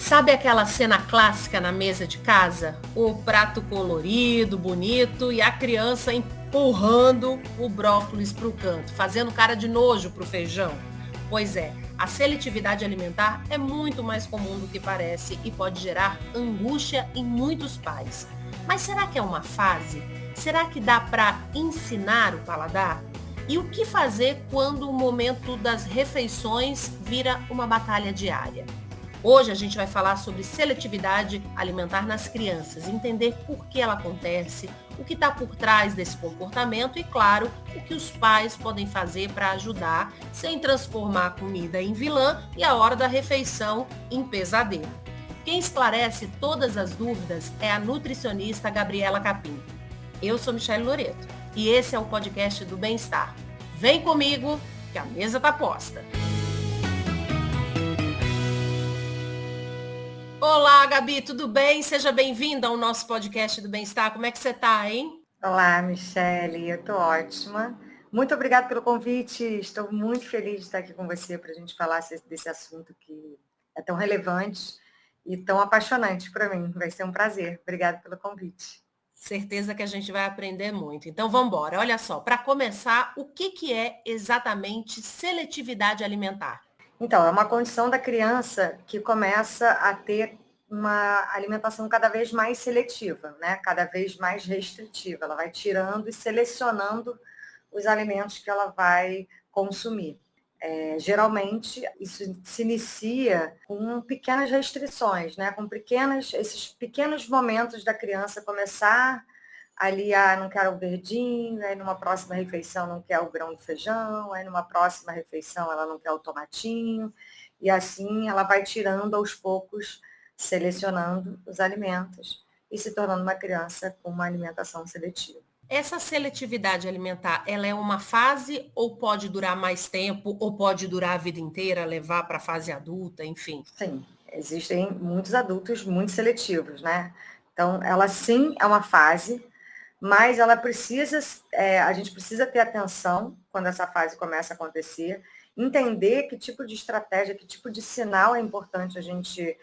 Sabe aquela cena clássica na mesa de casa? O prato colorido, bonito e a criança empurrando o brócolis para o canto, fazendo cara de nojo para o feijão? Pois é, a seletividade alimentar é muito mais comum do que parece e pode gerar angústia em muitos pais. Mas será que é uma fase? Será que dá para ensinar o paladar? E o que fazer quando o momento das refeições vira uma batalha diária? Hoje a gente vai falar sobre seletividade alimentar nas crianças, entender por que ela acontece, o que está por trás desse comportamento e, claro, o que os pais podem fazer para ajudar sem transformar a comida em vilã e a hora da refeição em pesadelo. Quem esclarece todas as dúvidas é a nutricionista Gabriela Capim. Eu sou Michele Loreto e esse é o podcast do Bem-Estar. Vem comigo que a mesa está posta. Olá, Gabi, tudo bem? Seja bem-vinda ao nosso podcast do Bem-Estar. Como é que você está, hein? Olá, Michele, eu estou ótima. Muito obrigada pelo convite. Estou muito feliz de estar aqui com você para a gente falar desse assunto que é tão relevante e tão apaixonante para mim. Vai ser um prazer. Obrigada pelo convite. Certeza que a gente vai aprender muito. Então, vamos embora. Olha só, para começar, o que é exatamente seletividade alimentar? Então, é uma condição da criança que começa a ter uma alimentação cada vez mais seletiva, né? Cada vez mais restritiva. Ela vai tirando e selecionando os alimentos que ela vai consumir. Geralmente, isso se inicia com pequenas restrições, né? Com esses pequenos momentos da criança começar ali, não quero o verdinho, aí numa próxima refeição não quer o grão de feijão, aí numa próxima refeição ela não quer o tomatinho, e assim ela vai tirando aos poucos, selecionando os alimentos e se tornando uma criança com uma alimentação seletiva. Essa seletividade alimentar, ela é uma fase ou pode durar mais tempo, ou pode durar a vida inteira, levar para a fase adulta, enfim? Sim, existem muitos adultos muito seletivos, né? Então, ela sim é uma fase, mas ela precisa, a gente precisa ter atenção quando essa fase começa a acontecer, entender que tipo de estratégia, que tipo de sinal é importante a gente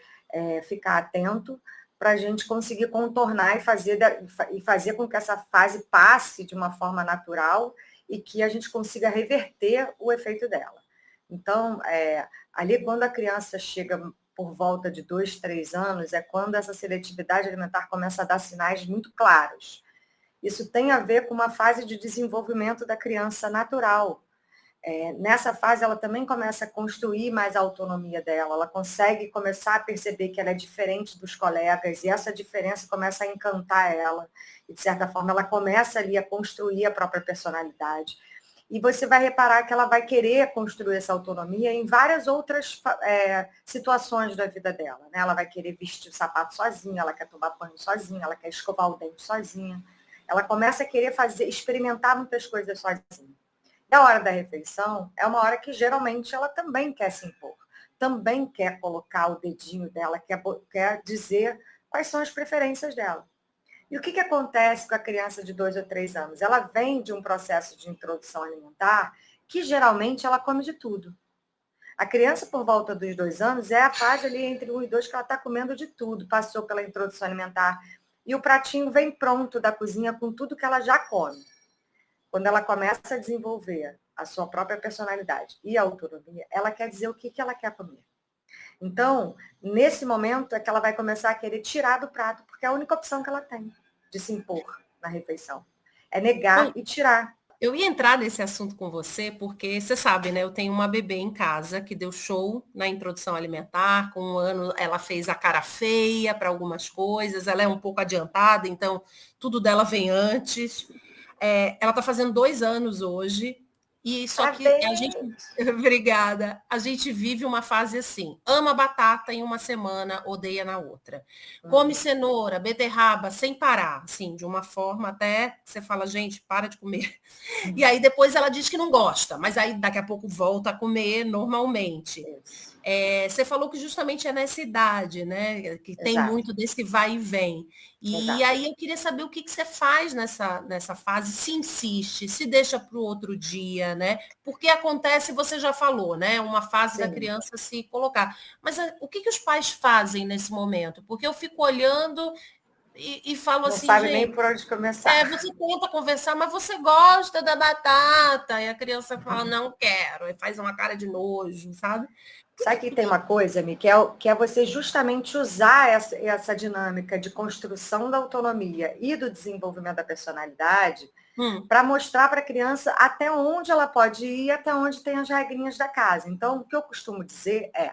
ficar atento para a gente conseguir contornar e fazer com que essa fase passe de uma forma natural e que a gente consiga reverter o efeito dela. Então, ali quando a criança chega por volta de 2, 3 anos, é quando essa seletividade alimentar começa a dar sinais muito claros. Isso tem a ver com uma fase de desenvolvimento da criança natural. Nessa fase, ela também começa a construir mais a autonomia dela, ela consegue começar a perceber que ela é diferente dos colegas, e essa diferença começa a encantar ela, e de certa forma ela começa ali a construir a própria personalidade. E você vai reparar que ela vai querer construir essa autonomia em várias outras situações da vida dela, né? Ela vai querer vestir o sapato sozinha, ela quer tomar banho sozinha, ela quer escovar o dente sozinha. Ela começa a querer experimentar muitas coisas sozinha. E a hora da refeição é uma hora que geralmente ela também quer se impor, também quer colocar o dedinho dela, quer dizer quais são as preferências dela. E o que acontece com a criança de 2 ou 3 anos? Ela vem de um processo de introdução alimentar que geralmente ela come de tudo. A criança, por volta dos 2 anos, é a fase ali entre 1 e 2 que ela está comendo de tudo, passou pela introdução alimentar e o pratinho vem pronto da cozinha com tudo que ela já come. Quando ela começa a desenvolver a sua própria personalidade e a autonomia, ela quer dizer o que ela quer comer. Então, nesse momento é que ela vai começar a querer tirar do prato, porque é a única opção que ela tem de se impor na refeição. É negar e tirar. Eu ia entrar nesse assunto com você, porque você sabe, né? Eu tenho uma bebê em casa que deu show na introdução alimentar. Com 1 ano, ela fez a cara feia para algumas coisas. Ela é um pouco adiantada, então tudo dela vem antes. Ela está fazendo 2 anos hoje. E só que a gente, obrigada, a gente vive uma fase assim, ama batata em uma semana, odeia na outra. Come cenoura, beterraba, sem parar, assim, de uma forma até você fala, gente, para de comer. E aí depois ela diz que não gosta, mas aí daqui a pouco volta a comer normalmente. Você falou que justamente é nessa idade, né? Que tem muito desse vai e vem. E aí eu queria saber o que você faz nessa fase, se insiste, se deixa para o outro dia, né? Porque acontece, você já falou, né? Uma fase da Sim. criança se colocar. Mas o que os pais fazem nesse momento? Porque eu fico olhando e falo Não assim, sabe nem gente, por onde começar. você tenta conversar, mas você gosta da batata. E a criança fala, não quero. E faz uma cara de nojo, sabe? Sabe que tem uma coisa, Mi, que é você justamente usar essa dinâmica de construção da autonomia e do desenvolvimento da personalidade para mostrar para a criança até onde ela pode ir, até onde tem as regrinhas da casa. Então, o que eu costumo dizer é,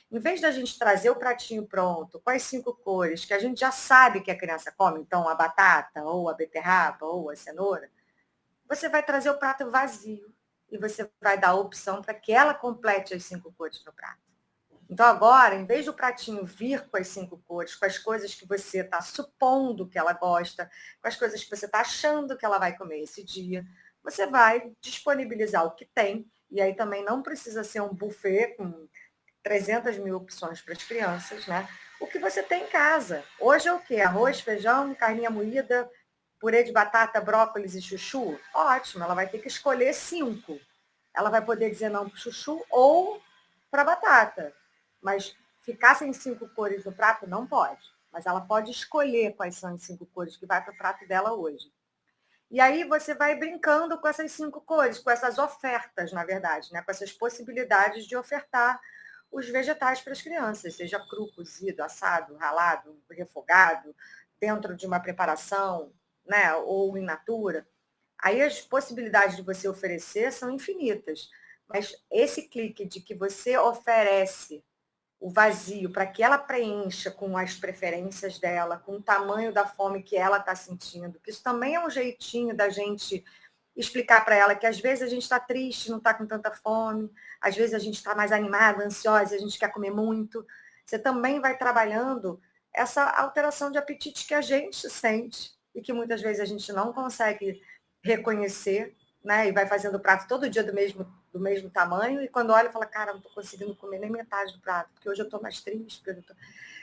em vez da gente trazer o pratinho pronto, com as 5 cores, que a gente já sabe que a criança come, então a batata, ou a beterraba, ou a cenoura, você vai trazer o prato vazio e você vai dar a opção para que ela complete as 5 cores no prato. Então, agora, em vez do pratinho vir com as 5 cores, com as coisas que você está supondo que ela gosta, com as coisas que você está achando que ela vai comer esse dia, você vai disponibilizar o que tem, e aí também não precisa ser um buffet com 300 mil opções para as crianças, né? O que você tem em casa. Hoje é o quê? Arroz, feijão, carninha moída, purê de batata, brócolis e chuchu? Ótimo, ela vai ter que escolher 5. Ela vai poder dizer não para o chuchu ou para a batata. Mas ficar sem 5 cores no prato não pode. Mas ela pode escolher quais são as 5 cores que vai para o prato dela hoje. E aí você vai brincando com essas 5 cores, com essas ofertas, na verdade, né? Com essas possibilidades de ofertar os vegetais para as crianças, seja cru, cozido, assado, ralado, refogado, dentro de uma preparação, né? Ou in natura. Aí as possibilidades de você oferecer são infinitas. Mas esse clique de que você oferece o vazio para que ela preencha com as preferências dela, com o tamanho da fome que ela está sentindo, que isso também é um jeitinho da gente explicar para ela que às vezes a gente está triste, não está com tanta fome, às vezes a gente está mais animada, ansiosa, a gente quer comer muito. Você também vai trabalhando essa alteração de apetite que a gente sente e que muitas vezes a gente não consegue reconhecer, né? E vai fazendo o prato todo dia do mesmo tamanho, e quando olha, fala, cara, não estou conseguindo comer nem metade do prato, porque hoje eu estou mais triste.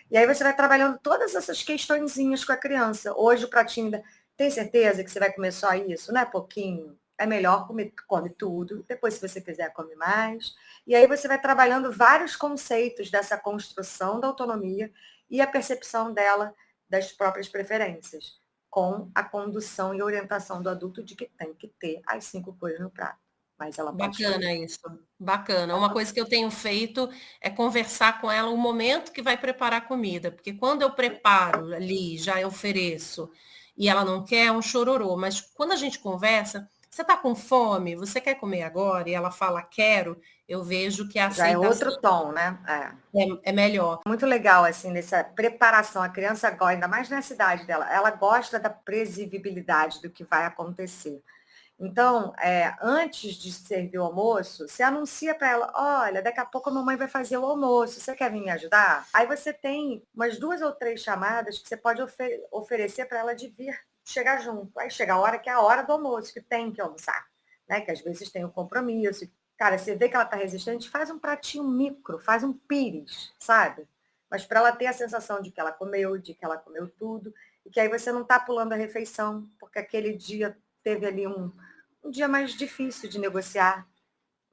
E aí você vai trabalhando todas essas questõezinhas com a criança. Hoje o pratinho tem certeza que você vai comer só isso? Não é pouquinho? É melhor comer, come tudo, depois, se você quiser, come mais. E aí você vai trabalhando vários conceitos dessa construção da autonomia e a percepção dela das próprias preferências, com a condução e orientação do adulto de que tem que ter as 5 cores no prato. Mas ela pode escolher. Bacana isso, bacana. Uma coisa que eu tenho feito é conversar com ela o momento que vai preparar a comida, porque quando eu preparo ali, já ofereço, e ela não quer, é um chororô, mas quando a gente conversa, você está com fome? Você quer comer agora? E ela fala, quero, eu vejo que a Já é aceitação outro tom, né? é melhor. Muito legal, assim, nessa preparação. A criança gosta, ainda mais nessa idade dela, ela gosta da previsibilidade do que vai acontecer. Então, antes de servir o almoço, você anuncia para ela, olha, daqui a pouco a mamãe vai fazer o almoço, você quer vir me ajudar? Aí você tem umas 2 ou 3 chamadas que você pode oferecer para ela de vir chegar junto. Aí chega a hora que é a hora do almoço, que tem que almoçar, né? Que às vezes tem um compromisso. Cara, você vê que ela está resistente, faz um pratinho micro, faz um pires, sabe? Mas para ela ter a sensação de que ela comeu, de que ela comeu tudo, e que aí você não está pulando a refeição, porque aquele dia teve ali um dia mais difícil de negociar.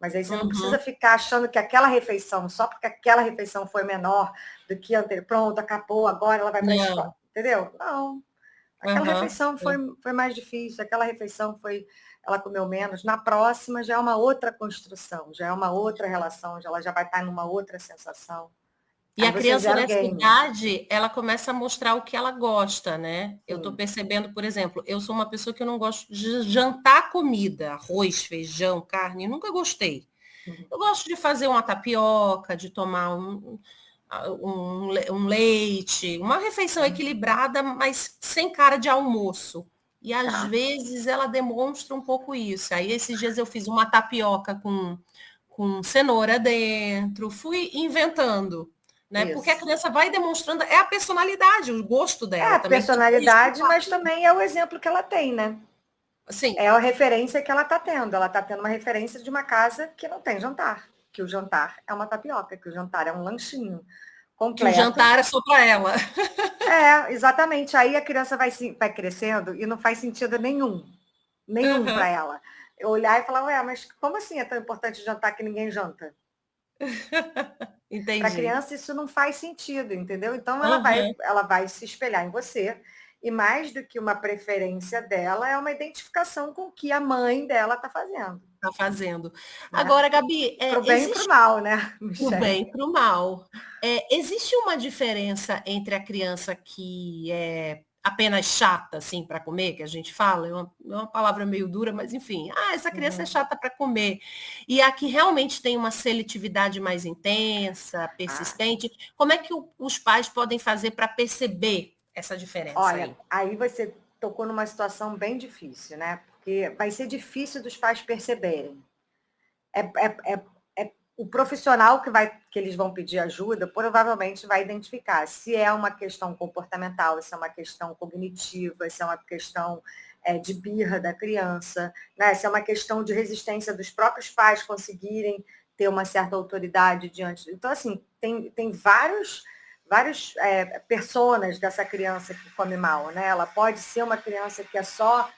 Mas aí você não precisa ficar achando que aquela refeição, só porque aquela refeição foi menor do que a anterior, pronto, acabou, agora ela vai para a escola. Entendeu? Não. Aquela refeição foi mais difícil, aquela refeição ela comeu menos. Na próxima já é uma outra construção, já é uma outra relação, ela já vai estar numa outra sensação. E a criança nessa idade, ela começa a mostrar o que ela gosta, né? Sim. Eu estou percebendo, por exemplo, eu sou uma pessoa que eu não gosto de jantar comida, arroz, feijão, carne, nunca gostei. Eu gosto de fazer uma tapioca, de tomar um leite, uma refeição equilibrada, mas sem cara de almoço. E às vezes ela demonstra um pouco isso. Aí esses dias eu fiz uma tapioca com cenoura dentro, fui inventando. Né? Porque a criança vai demonstrando, é a personalidade, o gosto dela. É a personalidade, mas também é o exemplo que ela tem, né? Sim. É a referência que ela está tendo. Ela está tendo uma referência de uma casa que não tem jantar. Que o jantar é uma tapioca, que o jantar é um lanchinho completo. Que o jantar é só para ela. Exatamente. Aí a criança vai crescendo e não faz sentido nenhum para ela. Eu olhar e falar, ué, mas como assim é tão importante jantar que ninguém janta? Para a Entendi. criança isso não faz sentido, entendeu? Então Aham. ela vai se espelhar em você, e mais do que uma preferência dela, é uma identificação com o que a mãe dela está fazendo, Tá fazendo. né? Agora, Gabi, Para o bem e para o existe mal, né, o Michele? bem e para o mal. Existe uma diferença entre a criança que é apenas chata, assim, para comer, que a gente fala, é uma palavra meio dura, mas enfim, essa criança é Uhum. chata para comer, e a que realmente tem uma seletividade mais intensa, Ah, persistente, como é que os pais podem fazer para perceber essa diferença olha, aí? aí você tocou numa situação bem difícil, né? Porque vai ser difícil dos pais perceberem. O profissional que eles vão pedir ajuda provavelmente vai identificar se é uma questão comportamental, se é uma questão cognitiva, se é uma questão de birra da criança, né? Se é uma questão de resistência dos próprios pais conseguirem ter uma certa autoridade diante. Então, assim, tem vários personas dessa criança que come mal, né? Ela pode ser uma criança que é só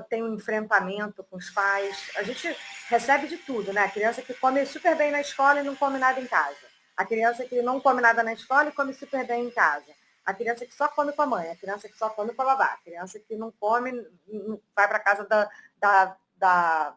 tem um enfrentamento com os pais. A gente recebe de tudo, né? A criança que come super bem na escola e não come nada em casa. A criança que não come nada na escola e come super bem em casa. A criança que só come com a mãe. A criança que só come com a babá. A criança que não come, vai para casa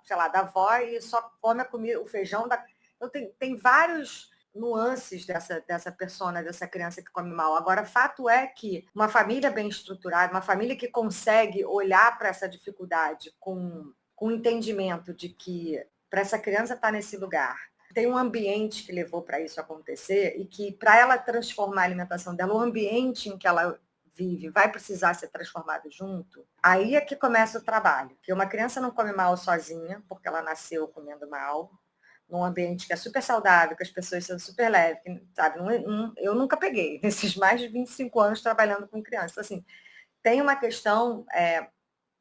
sei lá, da avó e só come a comida, o feijão da. Então, tem vários nuances dessa persona, dessa criança que come mal. Agora, fato é que uma família bem estruturada, uma família que consegue olhar para essa dificuldade com entendimento de que para essa criança estar nesse lugar, tem um ambiente que levou para isso acontecer e que para ela transformar a alimentação dela, o ambiente em que ela vive vai precisar ser transformado junto, aí é que começa o trabalho. Porque uma criança não come mal sozinha, porque ela nasceu comendo mal, num ambiente que é super saudável, que as pessoas são super leves, sabe? Eu nunca peguei, nesses mais de 25 anos trabalhando com crianças. Assim, tem uma questão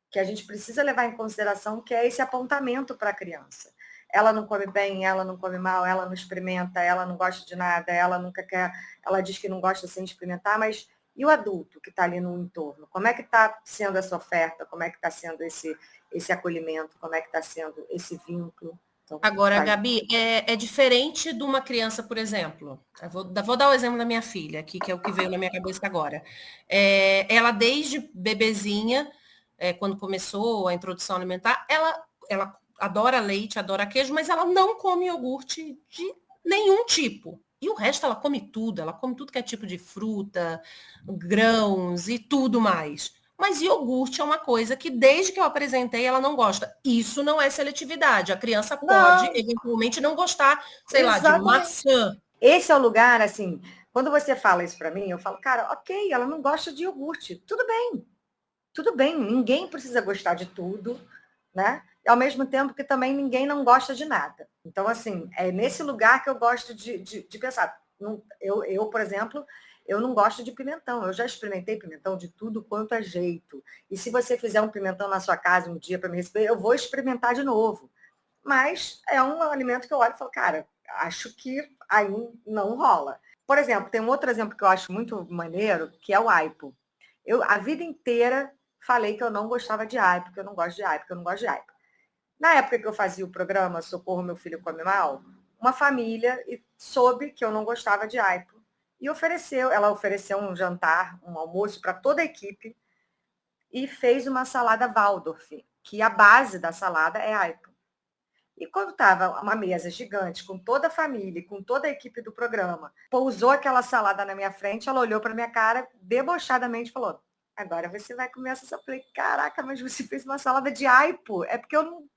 que a gente precisa levar em consideração, que é esse apontamento para a criança. Ela não come bem, ela não come mal, ela não experimenta, ela não gosta de nada, ela nunca quer, ela diz que não gosta sem experimentar, mas e o adulto que está ali no entorno? Como é que está sendo essa oferta? Como é que está sendo esse acolhimento? Como é que está sendo esse vínculo? Então, Agora, vai. Gabi, é diferente de uma criança, por exemplo. Eu vou dar o exemplo da minha filha aqui, que é o que veio na minha cabeça agora. Ela, desde bebezinha, quando começou a introdução alimentar, ela adora leite, adora queijo, mas ela não come iogurte de nenhum tipo. E o resto ela come tudo que é tipo de fruta, grãos e tudo mais. Mas iogurte é uma coisa que, desde que eu apresentei, ela não gosta. Isso não é seletividade. A criança pode, Não, eventualmente, não gostar, sei lá, de exatamente. maçã. Esse é o lugar, assim, quando você fala isso para mim, eu falo, cara, ok, ela não gosta de iogurte. Tudo bem, ninguém precisa gostar de tudo, né? E ao mesmo tempo que também ninguém não gosta de nada. Então, assim, é nesse lugar que eu gosto de pensar. Por exemplo, eu não gosto de pimentão. Eu já experimentei pimentão de tudo quanto é jeito. E se você fizer um pimentão na sua casa um dia para me receber, eu vou experimentar de novo. Mas é um alimento que eu olho e falo, cara, acho que aí não rola. Por exemplo, tem um outro exemplo que eu acho muito maneiro, que é o aipo. Eu, a vida inteira, falei que eu não gostava de aipo, que eu não gosto de aipo, que eu não gosto de aipo. Na época que eu fazia o programa Socorro Meu Filho Come Mal, uma família soube que eu não gostava de aipo e ela ofereceu um jantar, um almoço para toda a equipe e fez uma salada Waldorf, que a base da salada é aipo. E quando estava uma mesa gigante, com toda a família, com toda a equipe do programa, pousou aquela salada na minha frente, ela olhou para minha cara debochadamente e falou: agora você vai comer essa salada. Eu falei: caraca, mas você fez uma salada de aipo. É porque eu não.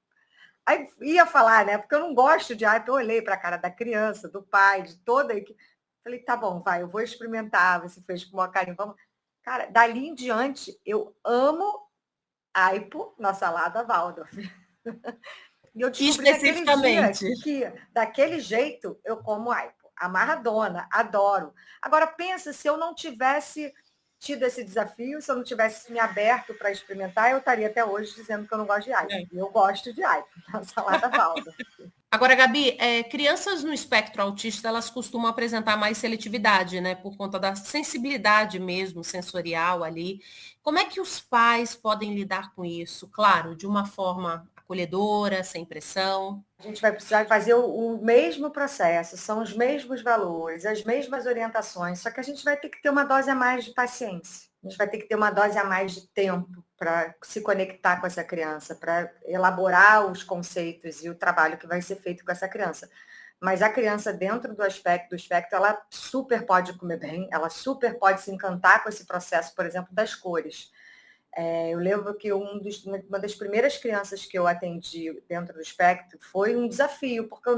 Aí ia falar, né? Porque eu não gosto de aipo. Eu olhei para a cara da criança, do pai, de toda a equipe. Falei: tá bom, vai, eu vou experimentar. Você fez com o maior carinho. Vamos. Cara, dali em diante, eu amo aipo na salada Waldorf. E eu descobri naquele dia Especificamente. que, daquele jeito, eu como aipo. Amarradona, adoro. Agora, pensa, se eu não tivesse tido esse desafio, se eu não tivesse me aberto para experimentar, eu estaria até hoje dizendo que eu não gosto de aipo. É. E eu gosto de aipo, na salada Valda. Agora, Gabi, crianças no espectro autista, elas costumam apresentar mais seletividade, né? Por conta da sensibilidade mesmo, sensorial ali. Como é que os pais podem lidar com isso? Claro, de uma forma acolhedora, sem pressão? A gente vai precisar fazer o mesmo processo, são os mesmos valores, as mesmas orientações, só que a gente vai ter que ter uma dose a mais de paciência. A gente vai ter que ter uma dose a mais de tempo para se conectar com essa criança, para elaborar os conceitos e o trabalho que vai ser feito com essa criança. Mas a criança, dentro do espectro, ela super pode comer bem, ela super pode se encantar com esse processo, por exemplo, das cores. Eu lembro que uma das primeiras crianças que eu atendi dentro do espectro foi um desafio, porque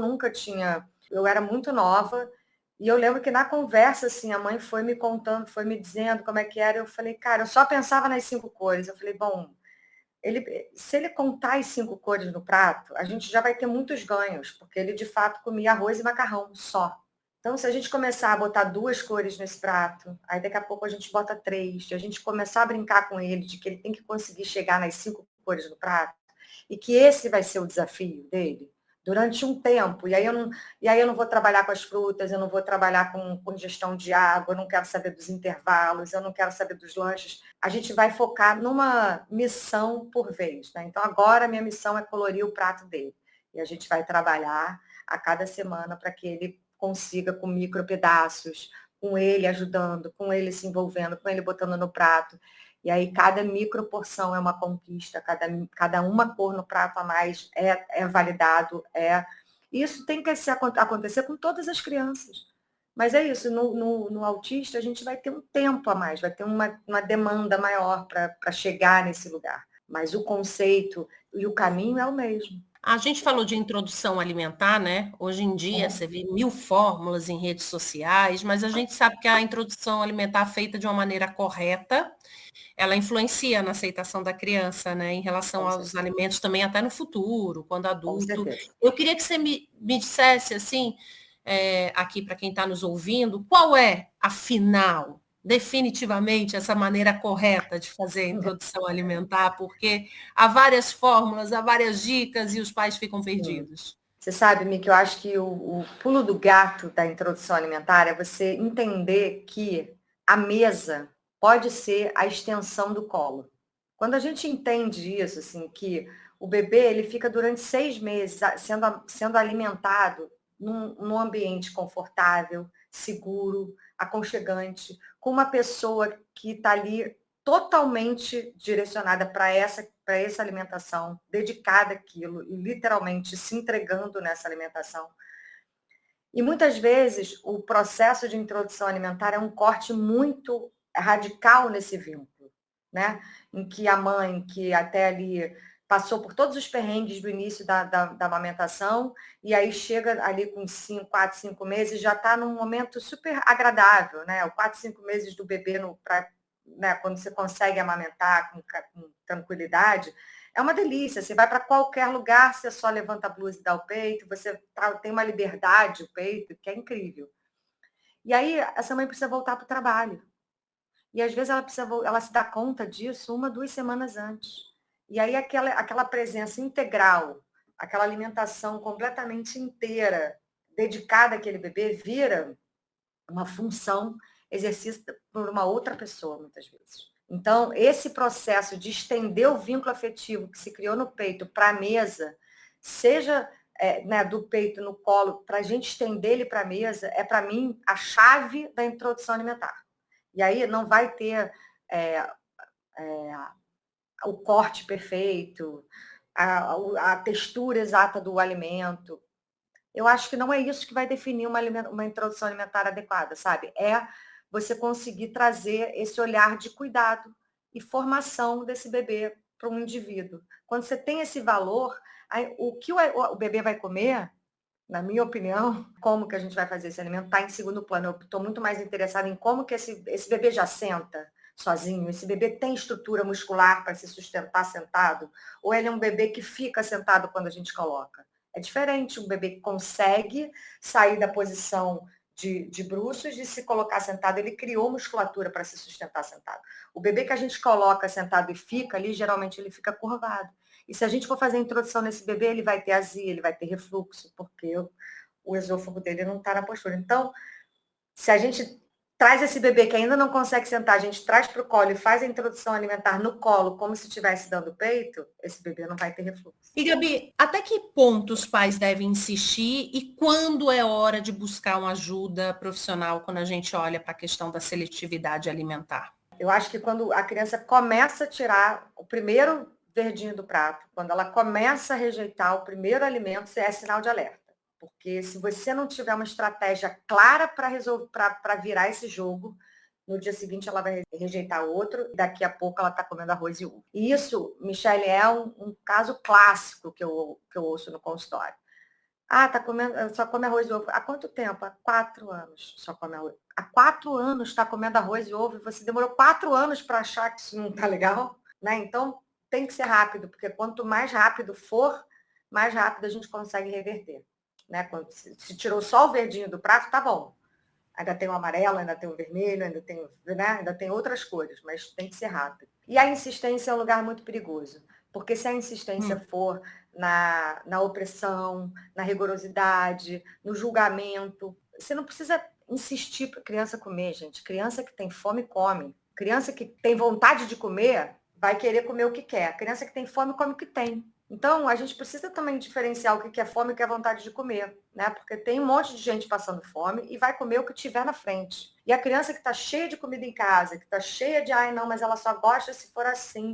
eu era muito nova, e eu lembro que na conversa, assim, a mãe foi me contando, foi me dizendo como é que era, eu falei, cara, eu só pensava nas 5 cores. Eu falei, bom, se ele contar as 5 cores no prato, a gente já vai ter muitos ganhos, porque ele de fato comia arroz e macarrão só. Então, se a gente começar a botar 2 cores nesse prato, aí daqui a pouco a gente bota 3, e a gente começar a brincar com ele de que ele tem que conseguir chegar nas 5 cores no prato, e que esse vai ser o desafio dele durante um tempo. E aí eu não vou trabalhar com as frutas, eu não vou trabalhar com ingestão de água, eu não quero saber dos intervalos, eu não quero saber dos lanches. A gente vai focar numa missão por vez, né? Então, agora a minha missão é colorir o prato dele. E a gente vai trabalhar a cada semana para que ele consiga com micro pedaços, com ele ajudando, com ele se envolvendo, com ele botando no prato. E aí cada micro porção é uma conquista, cada uma cor no prato a mais é validado. Isso tem que acontecer com todas as crianças. Mas é isso, no autista a gente vai ter um tempo a mais, vai ter uma demanda maior para chegar nesse lugar. Mas o conceito e o caminho é o mesmo. A gente falou de introdução alimentar, né? Hoje em dia você vê 1000 fórmulas em redes sociais, mas a gente sabe que a introdução alimentar feita de uma maneira correta, ela influencia na aceitação da criança, né? Em relação Com aos certeza. alimentos também até no futuro, quando Com adulto. certeza. Eu queria que você me dissesse, assim, aqui para quem está nos ouvindo, qual é, afinal, definitivamente essa maneira correta de fazer a introdução alimentar, porque há várias fórmulas, há várias dicas e os pais ficam Sim. perdidos. Você sabe, Mi, que eu acho que o pulo do gato da introdução alimentar é você entender que a mesa pode ser a extensão do colo. Quando a gente entende isso, assim, que o bebê ele fica durante 6 meses sendo alimentado num ambiente confortável, seguro, aconchegante, com uma pessoa que está ali totalmente direcionada para essa alimentação, dedicada àquilo e literalmente se entregando nessa alimentação. E muitas vezes o processo de introdução alimentar é um corte muito radical nesse vínculo, né? Em que a mãe, que até ali passou por todos os perrengues do início da amamentação, e aí chega ali com 4, 5 meses, já está num momento super agradável, né? O 4, 5 meses do bebê, né, quando você consegue amamentar com tranquilidade, é uma delícia. Você vai para qualquer lugar, você só levanta a blusa e dá o peito, você tem uma liberdade, o peito, que é incrível. E aí, essa mãe precisa voltar para o trabalho. E às vezes ela se dá conta disso 1, 2 semanas antes. E aí, aquela presença integral, aquela alimentação completamente inteira, dedicada àquele bebê, vira uma função exercida por uma outra pessoa, muitas vezes. Então, esse processo de estender o vínculo afetivo que se criou no peito para a mesa, seja né, do peito no colo, para a gente estender ele para a mesa, é, para mim, a chave da introdução alimentar. E aí não vai ter o corte perfeito, a textura exata do alimento. Eu acho que não é isso que vai definir uma introdução alimentar adequada, sabe? É você conseguir trazer esse olhar de cuidado e formação desse bebê para um indivíduo. Quando você tem esse valor, aí, o que o bebê vai comer, na minha opinião, como que a gente vai fazer esse alimento, está em segundo plano. Eu estou muito mais interessada em como que esse bebê já senta sozinho, esse bebê tem estrutura muscular para se sustentar sentado, ou ele é um bebê que fica sentado quando a gente coloca. É diferente, um bebê que consegue sair da posição de bruços e se colocar sentado, ele criou musculatura para se sustentar sentado. O bebê que a gente coloca sentado e fica ali, geralmente ele fica curvado. E se a gente for fazer a introdução nesse bebê, ele vai ter azia, ele vai ter refluxo, porque o esôfago dele não está na postura. Então, se a gente traz esse bebê que ainda não consegue sentar, a gente traz para o colo e faz a introdução alimentar no colo, como se estivesse dando peito, esse bebê não vai ter refluxo. E, Gabi, até que ponto os pais devem insistir e quando é hora de buscar uma ajuda profissional quando a gente olha para a questão da seletividade alimentar? Eu acho que quando a criança começa a tirar o primeiro verdinho do prato, quando ela começa a rejeitar o primeiro alimento, é sinal de alerta. Porque se você não tiver uma estratégia clara para virar esse jogo, no dia seguinte ela vai rejeitar outro, e daqui a pouco ela está comendo arroz e ovo. E isso, Michele, é um caso clássico que eu ouço no consultório. Ah, tá comendo, só come arroz e ovo. Há quanto tempo? Há 4 anos só come arroz. Há 4 anos está comendo arroz e ovo e você demorou 4 anos para achar que isso não está legal, né? Então tem que ser rápido, porque quanto mais rápido for, mais rápido a gente consegue reverter. Né? Quando se tirou só o verdinho do prato, tá bom. Ainda tem o amarelo, ainda tem o vermelho, ainda tem outras cores, mas tem que ser rápido. E a insistência é um lugar muito perigoso, porque se a insistência for na opressão, na rigorosidade, no julgamento, você não precisa insistir para a criança comer, gente. Criança que tem fome, come. Criança que tem vontade de comer, vai querer comer o que quer. Criança que tem fome, come o que tem. Então, a gente precisa também diferenciar o que é fome e o que é vontade de comer, né? Porque tem um monte de gente passando fome e vai comer o que tiver na frente. E a criança que está cheia de comida em casa, que está cheia de, ai não, mas ela só gosta se for assim,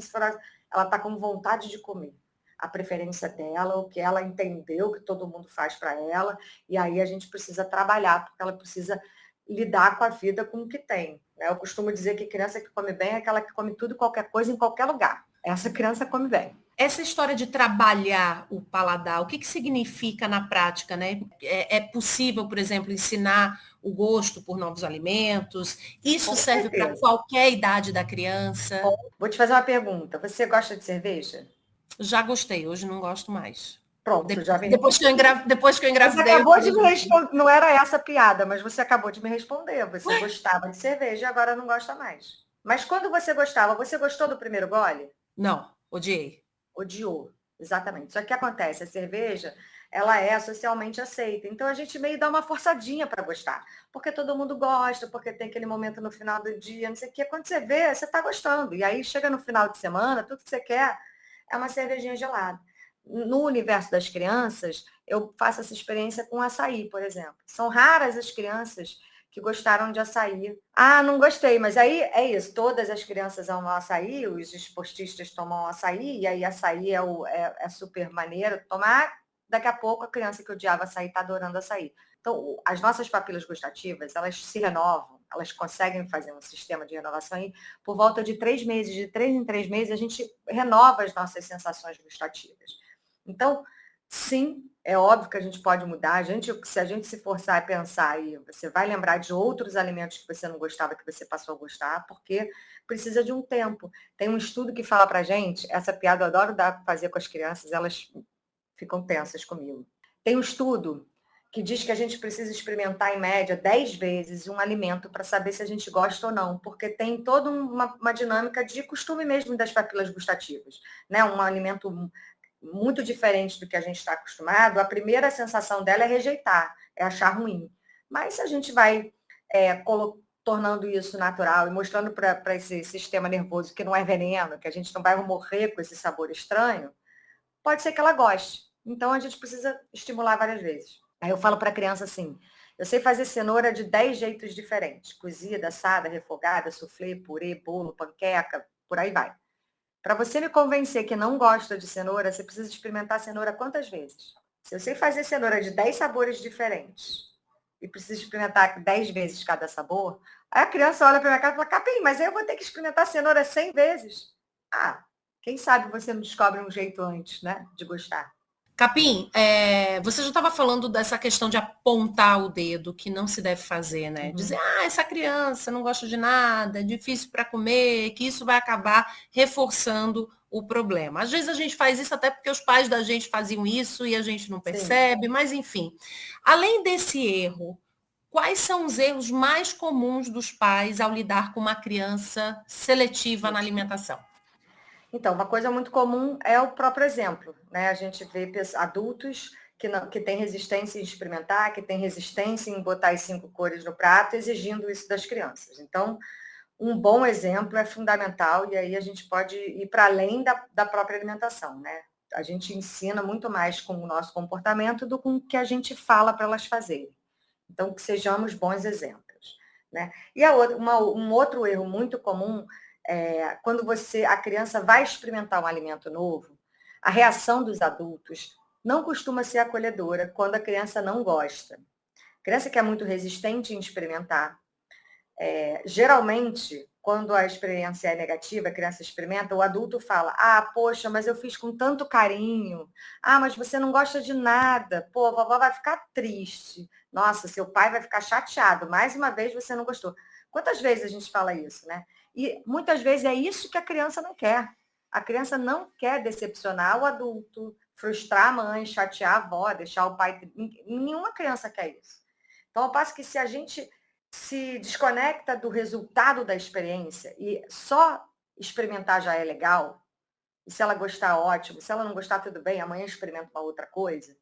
ela está com vontade de comer. A preferência dela, o que ela entendeu que todo mundo faz para ela, e aí a gente precisa trabalhar, porque ela precisa lidar com a vida com o que tem. Né? Eu costumo dizer que criança que come bem é aquela que come tudo e qualquer coisa em qualquer lugar. Essa criança come bem. Essa história de trabalhar o paladar, o que significa na prática, né? É possível, por exemplo, ensinar o gosto por novos alimentos? Isso serve para qualquer idade da criança? Vou te fazer uma pergunta. Você gosta de cerveja? Já gostei, hoje não gosto mais. Pronto, já vem. Depois que eu engravidei. Você acabou de me responder, não era essa a piada, mas você acabou de me responder. Você gostava de cerveja e agora não gosta mais. Mas quando você gostava, você gostou do primeiro gole? Não, odiei. Odiou, exatamente. Só que acontece, a cerveja, ela é socialmente aceita. Então a gente meio dá uma forçadinha para gostar. Porque todo mundo gosta, porque tem aquele momento no final do dia, não sei o quê. Quando você vê, você está gostando. E aí chega no final de semana, tudo que você quer é uma cervejinha gelada. No universo das crianças, eu faço essa experiência com açaí, por exemplo. São raras as crianças que gostaram de açaí. Ah, não gostei, mas aí é isso, todas as crianças amam açaí, os esportistas tomam açaí, e aí açaí é super maneiro tomar, daqui a pouco a criança que odiava açaí está adorando açaí. Então, as nossas papilas gustativas, elas se renovam, elas conseguem fazer um sistema de renovação aí por volta de 3 meses, de 3 em 3 meses a gente renova as nossas sensações gustativas. Então, sim, é óbvio que a gente pode mudar. Se a gente se forçar a pensar aí, você vai lembrar de outros alimentos que você não gostava, que você passou a gostar, porque precisa de um tempo. Tem um estudo que fala pra gente, essa piada eu adoro fazer com as crianças, elas ficam tensas comigo. Tem um estudo que diz que a gente precisa experimentar, em média, 10 vezes um alimento para saber se a gente gosta ou não, porque tem toda uma dinâmica de costume mesmo das papilas gustativas. Né? Um alimento muito diferente do que a gente está acostumado, a primeira sensação dela é rejeitar, é achar ruim. Mas se a gente vai tornando isso natural e mostrando para esse sistema nervoso que não é veneno, que a gente não vai morrer com esse sabor estranho, pode ser que ela goste. Então a gente precisa estimular várias vezes. Aí eu falo para a criança assim, eu sei fazer cenoura de 10 jeitos diferentes, cozida, assada, refogada, soufflé, purê, bolo, panqueca, por aí vai. Para você me convencer que não gosta de cenoura, você precisa experimentar cenoura quantas vezes? Se eu sei fazer cenoura de 10 sabores diferentes e preciso experimentar 10 vezes cada sabor, aí a criança olha para minha cara e fala, Capim, mas aí eu vou ter que experimentar cenoura 100 vezes. Ah, quem sabe você não descobre um jeito antes, né, de gostar. Capim, você já estava falando dessa questão de apontar o dedo, que não se deve fazer, né? Dizer, essa criança não gosta de nada, é difícil para comer, que isso vai acabar reforçando o problema. Às vezes a gente faz isso até porque os pais da gente faziam isso e a gente não percebe, mas enfim. Além desse erro, quais são os erros mais comuns dos pais ao lidar com uma criança seletiva na alimentação? Então, uma coisa muito comum é o próprio exemplo, né? A gente vê adultos que tem resistência em experimentar, que tem resistência em botar as 5 cores no prato, exigindo isso das crianças. Então, um bom exemplo é fundamental, e aí a gente pode ir para além da própria alimentação, né? A gente ensina muito mais com o nosso comportamento do que com o que a gente fala para elas fazerem. Então, que sejamos bons exemplos, né? E um outro erro muito comum é quando a criança vai experimentar um alimento novo, a reação dos adultos não costuma ser acolhedora quando a criança não gosta. A criança que é muito resistente em experimentar, geralmente, quando a experiência é negativa, a criança experimenta, o adulto fala, poxa, mas eu fiz com tanto carinho, mas você não gosta de nada, pô, a vovó vai ficar triste, nossa, seu pai vai ficar chateado, mais uma vez você não gostou. Quantas vezes a gente fala isso, né? E muitas vezes é isso que a criança não quer. A criança não quer decepcionar o adulto, frustrar a mãe, chatear a avó, deixar o pai... Nenhuma criança quer isso. Então, ao passo que se a gente se desconecta do resultado da experiência e só experimentar já é legal, e se ela gostar, ótimo, se ela não gostar, tudo bem, amanhã experimenta uma outra coisa,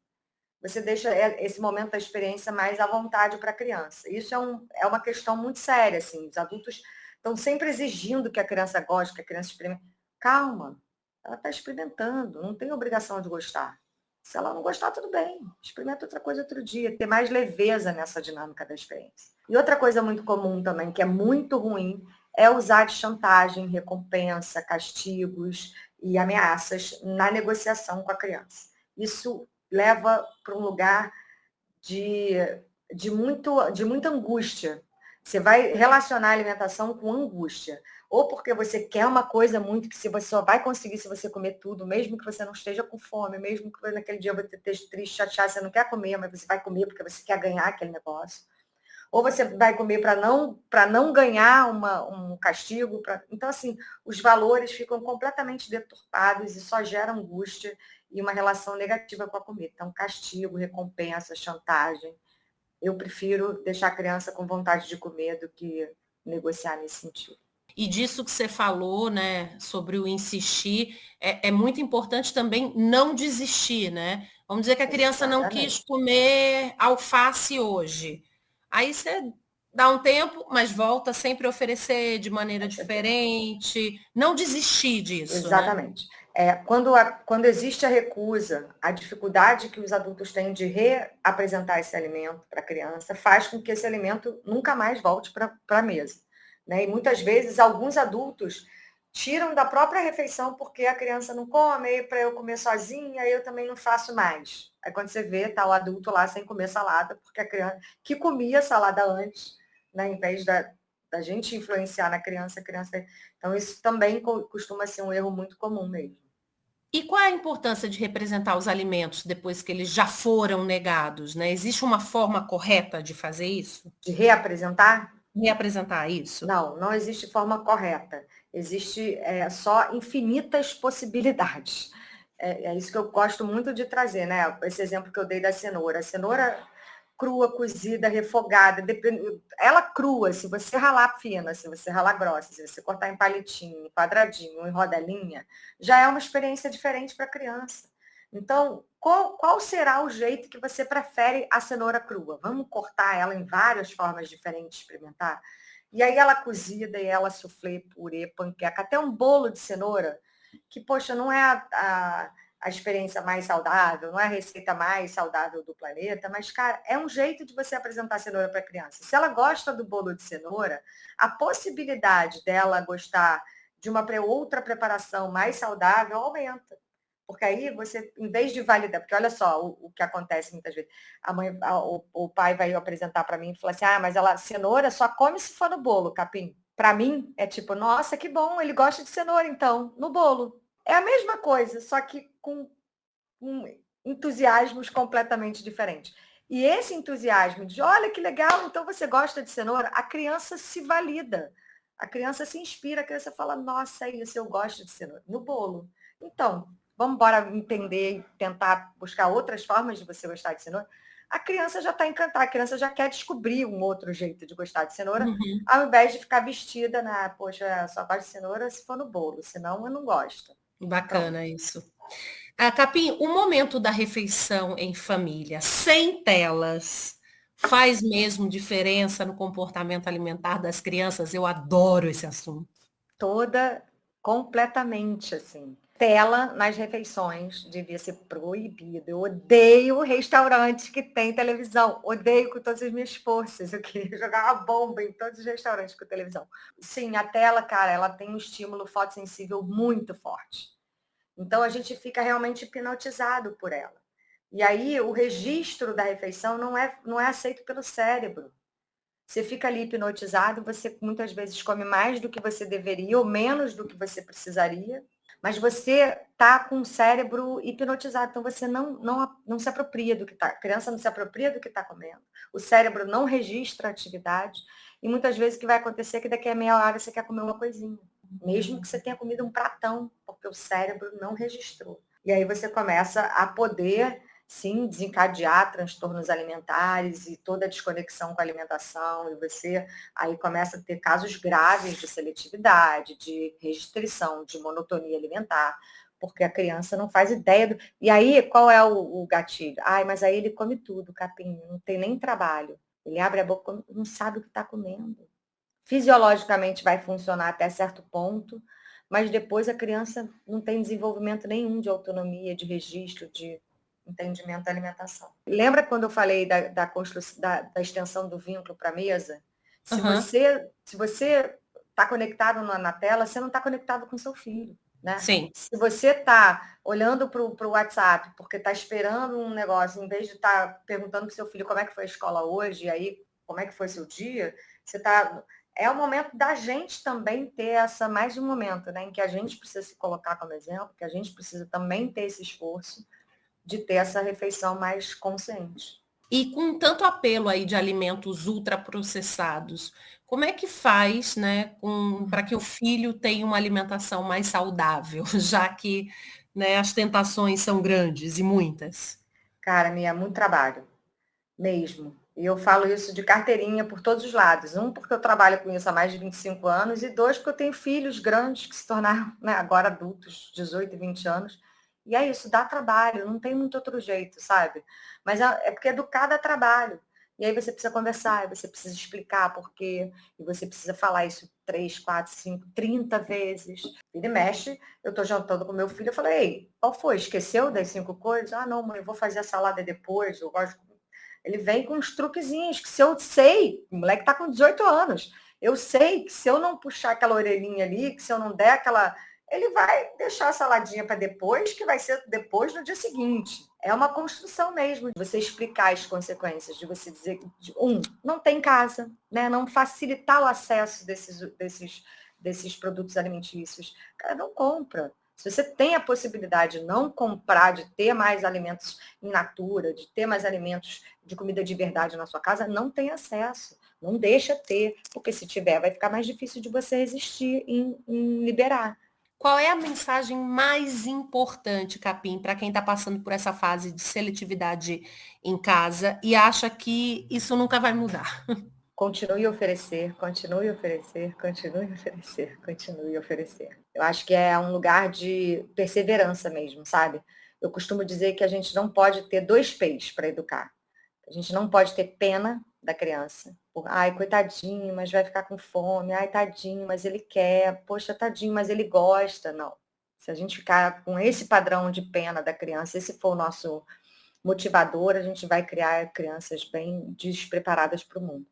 você deixa esse momento da experiência mais à vontade para a criança. Isso é uma questão muito séria, assim, os adultos estão sempre exigindo que a criança goste, que a criança experimente. Calma, ela está experimentando, não tem obrigação de gostar. Se ela não gostar, tudo bem. Experimenta outra coisa outro dia. Ter mais leveza nessa dinâmica da experiência. E outra coisa muito comum também, que é muito ruim, é usar de chantagem, recompensa, castigos e ameaças na negociação com a criança. Isso leva para um lugar de muita angústia. Você vai relacionar a alimentação com angústia. Ou porque você quer uma coisa muito que você só vai conseguir se você comer tudo, mesmo que você não esteja com fome, mesmo que naquele dia você esteja triste, chateado, você não quer comer, mas você vai comer porque você quer ganhar aquele negócio. Ou você vai comer para não ganhar um castigo. Então, assim, os valores ficam completamente deturpados e só geram angústia e uma relação negativa com a comida. Então, castigo, recompensa, chantagem. Eu prefiro deixar a criança com vontade de comer do que negociar nesse sentido. E disso que você falou, né, sobre o insistir, é muito importante também não desistir, né? Vamos dizer que a criança não quis comer alface hoje. Aí você dá um tempo, mas volta sempre a oferecer de maneira diferente. Não desistir disso, Exatamente. Né? Quando existe a recusa, a dificuldade que os adultos têm de reapresentar esse alimento para a criança faz com que esse alimento nunca mais volte para a mesa. Né? E muitas vezes alguns adultos tiram da própria refeição porque a criança não come, para eu comer sozinha, eu também não faço mais. Aí quando você vê, tá o adulto lá sem comer salada, porque a criança que comia salada antes, né, em vez da gente influenciar na criança, a criança... Então isso também costuma ser um erro muito comum mesmo. E qual é a importância de representar os alimentos depois que eles já foram negados, né? Existe uma forma correta de fazer isso? De reapresentar? Reapresentar isso? Não existe forma correta. Existe só infinitas possibilidades. É isso que eu gosto muito de trazer, né? Esse exemplo que eu dei da cenoura. A cenoura crua, cozida, refogada, ela crua, se você ralar fina, se você ralar grossa, se você cortar em palitinho, em quadradinho, em rodelinha, já é uma experiência diferente para a criança. Então, qual será o jeito que você prefere a cenoura crua? Vamos cortar ela em várias formas diferentes, experimentar? E aí ela cozida, e ela soufflé, purê, panqueca, até um bolo de cenoura, que, poxa, não é a experiência mais saudável, não é a receita mais saudável do planeta, mas, cara, é um jeito de você apresentar cenoura para a criança. Se ela gosta do bolo de cenoura, a possibilidade dela gostar de uma outra preparação mais saudável aumenta. Porque aí você, em vez de validar, porque olha só o que acontece muitas vezes, o pai vai apresentar para mim e falar assim, mas cenoura só come se for no bolo, capim. Para mim, é tipo, nossa, que bom, ele gosta de cenoura, então, no bolo. É a mesma coisa, só que com entusiasmos completamente diferentes. E esse entusiasmo de, olha que legal, então você gosta de cenoura, a criança se valida, a criança se inspira, a criança fala, nossa, é isso, eu gosto de cenoura, no bolo. Então, vamos embora entender e tentar buscar outras formas de você gostar de cenoura. A criança já está encantada, a criança já quer descobrir um outro jeito de gostar de cenoura, ao invés de ficar vestida na, poxa, só gosto de cenoura se for no bolo, senão eu não gosto. Bacana isso. Capim, o momento da refeição em família, sem telas, faz mesmo diferença no comportamento alimentar das crianças? Eu adoro esse assunto. Toda, completamente, assim. Tela nas refeições devia ser proibido. Eu odeio restaurantes que tem televisão. Odeio com todas as minhas forças. Eu queria jogar uma bomba em todos os restaurantes com televisão. Sim, a tela, cara, ela tem um estímulo fotossensível muito forte. Então a gente fica realmente hipnotizado por ela. E aí o registro da refeição não é aceito pelo cérebro. Você fica ali hipnotizado, você muitas vezes come mais do que você deveria ou menos do que você precisaria, mas você está com o cérebro hipnotizado, então você não se apropria do que está, a criança não se apropria do que está comendo, o cérebro não registra a atividade, e muitas vezes o que vai acontecer é que daqui a meia hora você quer comer uma coisinha, mesmo que você tenha comido um pratão, porque o cérebro não registrou. E aí você começa a poder sim, desencadear transtornos alimentares e toda a desconexão com a alimentação, e você aí começa a ter casos graves de seletividade, de restrição, de monotonia alimentar, porque a criança não faz ideia do... E aí, qual é o gatilho? Ai, mas aí ele come tudo, capim, não tem nem trabalho. Ele abre a boca, não sabe o que está comendo. Fisiologicamente vai funcionar até certo ponto, mas depois a criança não tem desenvolvimento nenhum de autonomia, de registro, de entendimento da alimentação. Lembra quando eu falei da extensão do vínculo para a mesa? Se você está conectado na tela, você não está conectado com seu filho. Né? Sim. Se você está olhando para o WhatsApp porque está esperando um negócio, em vez de estar perguntando para o seu filho como é que foi a escola hoje, e aí como é que foi seu dia, você está... É o momento da gente também ter mais um momento, né, em que a gente precisa se colocar como exemplo, que a gente precisa também ter esse esforço de ter essa refeição mais consciente. E com tanto apelo aí de alimentos ultraprocessados, como é que faz, né, para que o filho tenha uma alimentação mais saudável, já que, né, as tentações são grandes e muitas? Cara, Mia, é muito trabalho, mesmo. E eu falo isso de carteirinha por todos os lados. Um, porque eu trabalho com isso há mais de 25 anos, e dois, porque eu tenho filhos grandes que se tornaram, né, agora adultos, 18 e 20 anos. E é isso, dá trabalho, não tem muito outro jeito, sabe? Mas é porque educar dá trabalho. E aí você precisa conversar, e você precisa explicar por quê, e você precisa falar isso 3, 4, 5, 30 vezes. Ele mexe, eu estou jantando com meu filho, eu falei, ei, qual foi? Esqueceu das 5 coisas? Ah, não, mãe, eu vou fazer a salada depois, eu gosto. Ele vem com uns truquezinhos, que se eu sei, o moleque está com 18 anos, eu sei que se eu não puxar aquela orelhinha ali, que se eu não der aquela... Ele vai deixar a saladinha para depois, que vai ser depois no dia seguinte. É uma construção mesmo, de você explicar as consequências, de você dizer, não tem casa, né? Não facilitar o acesso desses produtos alimentícios. Cara, não compra. Se você tem a possibilidade de não comprar, de ter mais alimentos in natura, de ter mais alimentos de comida de verdade na sua casa, não tem acesso. Não deixa ter, porque se tiver, vai ficar mais difícil de você resistir em liberar. Qual é a mensagem mais importante, Capim, para quem está passando por essa fase de seletividade em casa e acha que isso nunca vai mudar? Continue a oferecer, continue a oferecer, continue a oferecer, continue a oferecer. Eu acho que é um lugar de perseverança mesmo, sabe? Eu costumo dizer que a gente não pode ter dois pés para educar. A gente não pode ter pena da criança. Ai, coitadinho, mas vai ficar com fome. Ai, tadinho, mas ele quer. Poxa, tadinho, mas ele gosta. Não. Se a gente ficar com esse padrão de pena da criança, esse for o nosso motivador, a gente vai criar crianças bem despreparadas para o mundo.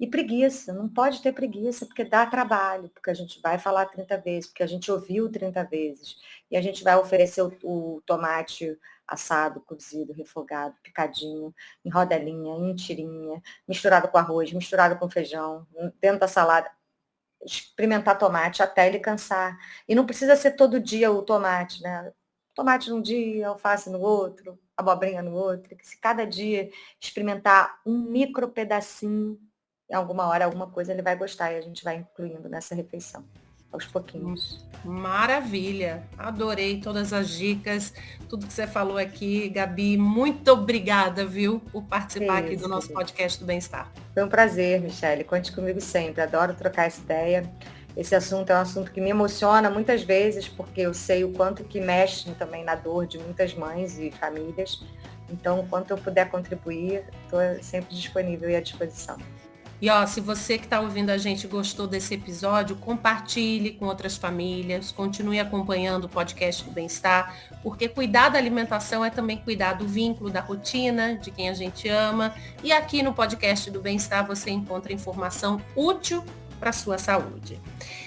E preguiça, não pode ter preguiça, porque dá trabalho, porque a gente vai falar 30 vezes, porque a gente ouviu 30 vezes, e a gente vai oferecer o tomate assado, cozido, refogado, picadinho, em rodelinha, em tirinha, misturado com arroz, misturado com feijão, dentro da salada. Experimentar tomate até ele cansar. E não precisa ser todo dia o tomate, né? Tomate num dia, alface no outro, abobrinha no outro. Que se cada dia experimentar um micro pedacinho, em alguma hora, alguma coisa ele vai gostar e a gente vai incluindo nessa refeição, aos pouquinhos. Maravilha, adorei todas as dicas, tudo que você falou aqui, Gabi, muito obrigada, viu, por participar aqui do nosso podcast do Bem-Estar. Foi um prazer, Michele, conte comigo sempre, adoro trocar essa ideia Esse assunto é um assunto que me emociona muitas vezes, porque eu sei o quanto que mexe também na dor de muitas mães e famílias. Então, o quanto eu puder contribuir, estou sempre disponível e à disposição. E se você que está ouvindo a gente gostou desse episódio, compartilhe com outras famílias, continue acompanhando o podcast do Bem-Estar, porque cuidar da alimentação é também cuidar do vínculo, da rotina, de quem a gente ama. E aqui no podcast do Bem-Estar você encontra informação útil para a sua saúde.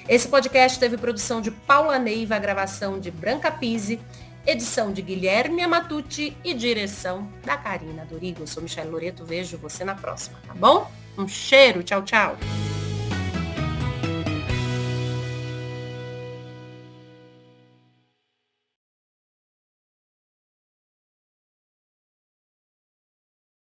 Esse podcast teve produção de Paula Neiva, gravação de Branca Pise, edição de Guilherme Amatucci e direção da Karina Dorigo. Eu sou Michele Loreto, vejo você na próxima, tá bom? Um cheiro, tchau, tchau.